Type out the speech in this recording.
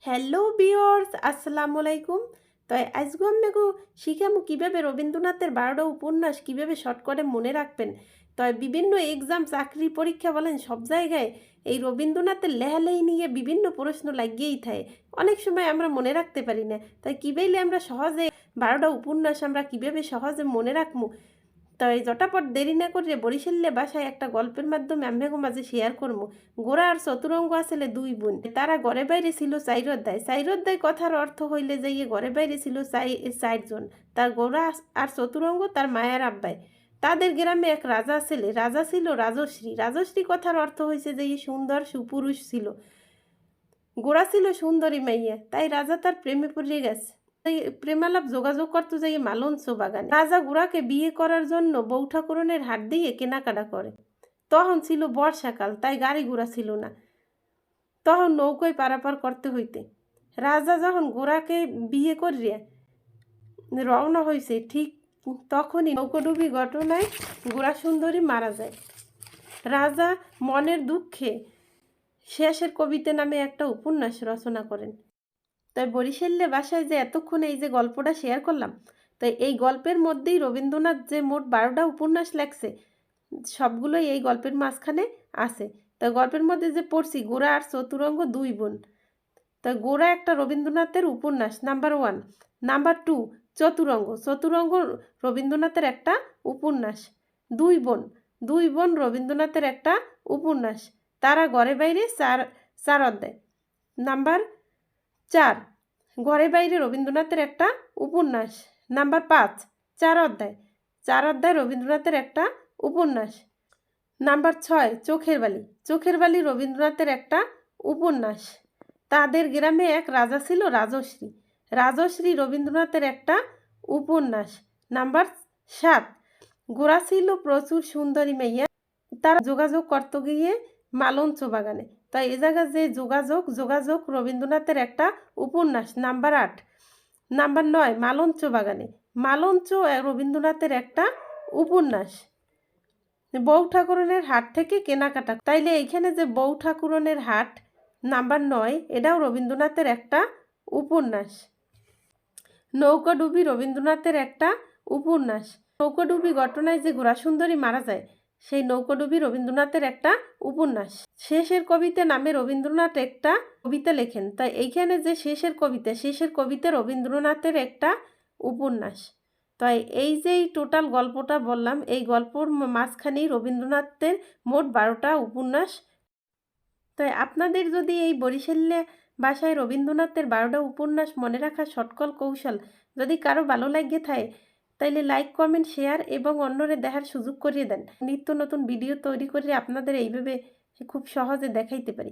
Hello viewers, আসসালামু আলাইকুম। তো আজকে আমি শিখামু কিভাবে রবীন্দ্রনাথের 12টা উপন্যাস কিভাবে শর্টকাটে মনে রাখবেন। তো বিভিন্ন এক্সাম, চাকরি পরীক্ষা বলেন সব জায়গায় এই রবীন্দ্রনাথের লেহালেহি নিয়ে বিভিন্ন প্রশ্ন লাগিয়েই থাকে। অনেক সময় আমরা মনে রাখতে পারি না। তাই কিভাবে আমরা সহজে 12টা উপন্যাস আমরা কিভাবে সহজে মনে রাখবো, তাই জটাপট দেরি না করে বরিশালে বাসায় একটা গল্পের মাধ্যমে আমরাগো মাঝে শেয়ার করবো। গোরা আর চতুরঙ্গ আসলে দুই বোন, তারা ঘরে বাইরে ছিল চাইর অধ্যায়। চাইর অধ্যায় কথার অর্থ হইলে যাইয়ে ঘরে বাইরে ছিল চারজন, তার গোরা আর চতুরঙ্গ তার মায়ের আব্বাই। তাদের গ্রামে এক রাজা ছেলে, রাজা ছিল রাজশ্রী। রাজশ্রী কথার অর্থ হয়েছে যে সুন্দর সুপুরুষ ছিল। গোরা ছিল সুন্দরী মাইয়া, তাই রাজা তার প্রেমে পড়ে গেছে। প্রেমালাপ যোগাযোগ করতে যাই মালঞ্চ বাগানে। রাজা গোরাকে বিয়ে করার জন্য বউ ঠাকুরনের হাট দিয়ে কেনাকাটা করে। তখন ছিল বর্ষাকাল, তাই গাড়ি ঘোড়া ছিল না। তখন নৌকোয় পারাপার করতে হইতে। রাজা যখন গোরাকে বিয়ে করিয়া রওনা হয়েছে, ঠিক তখনই নৌকোডুবি ঘটনায় গোরা সুন্দরী মারা যায়। রাজা মনের দুঃখে শেষের কবিতা নামে একটা উপন্যাস রচনা করেন। তাই বরিশালে বাসায় যে এতক্ষণ এই যে গল্পটা শেয়ার করলাম, তাই এই গল্পের মধ্যেই রবীন্দ্রনাথ যে মোট 12টা উপন্যাস লেখছে সবগুলোই এই গল্পের মাঝখানে আছে। তাই গল্পের মধ্যে যে পড়ছি গোরা আর চতুরঙ্গ দুই বোন, তাই গোরা একটা রবীন্দ্রনাথের উপন্যাস নাম্বার 1। নাম্বার 2 চতুরঙ্গ, চতুরঙ্গ রবীন্দ্রনাথের একটা উপন্যাস। দুই বোন, দুই বোন রবীন্দ্রনাথের একটা উপন্যাস। তারা ঘরে বাইরে চার অধ্যায়। নাম্বার 4 ঘরে বাইরে রবীন্দ্রনাথের একটা উপন্যাস। নাম্বার 5 4 অধ্যায়, 4 অধ্যায় রবীন্দ্রনাথের একটা উপন্যাস। নাম্বার 6 চোখের বালি, চোখের বালি রবীন্দ্রনাথের একটা উপন্যাস। তাদের গ্রামে এক রাজা ছিল রাজশ্রী, রাজশ্রী রবীন্দ্রনাথের একটা উপন্যাস। নাম্বার 7 গোরা ছিল প্রচুর সুন্দরী মেয়ে, তারা যোগাযোগ করতে গিয়ে মালঞ্চ বাগানে। তাই এ জায়গায় যে যোগাযোগ রবীন্দ্রনাথের একটা উপন্যাস। নাম্বার 8 নাম্বার 9 মালঞ্চ বাগানে, মালঞ্চ রবীন্দ্রনাথের একটা উপন্যাস। বউ ঠাকুরনের হাট থেকে কেনাকাটা, তাইলে এইখানে যে বউ ঠাকুরনের হাট নাম্বার 9 এটাও রবীন্দ্রনাথের একটা উপন্যাস। নৌকাডুবি রবীন্দ্রনাথের একটা উপন্যাস। নৌকাডুবি ঘটনায় যে ঘোড়াসুন্দরী মারা যায়, সেই নৌকাডুবি রবীন্দ্রনাথের একটা উপন্যাস। শেষের কবিতা নামে রবীন্দ্রনাথ একটা কবিতা লেখেন। তাই এইখানে যে শেষের কবিতা রবীন্দ্রনাথের একটা উপন্যাস। তাই এই যে টোটাল গল্পটা বললাম, এই গল্পর মাঝখানেই রবীন্দ্রনাথের মোট 12টা উপন্যাস। তাই আপনাদের যদি এই বরিশালে ভাষায় রবীন্দ্রনাথের 12টা উপন্যাস মনে রাখার সটকল কৌশল যদি কারো ভালো লাগে থাকে, তাইলে লাইক কমেন্ট শেয়ার এবং অন্যরে দেখার সুযোগ করিয়ে দেন। নিত্য নতুন ভিডিও তৈরি করে আপনাদের এইভাবে খুব সহজে দেখাইতে পারি।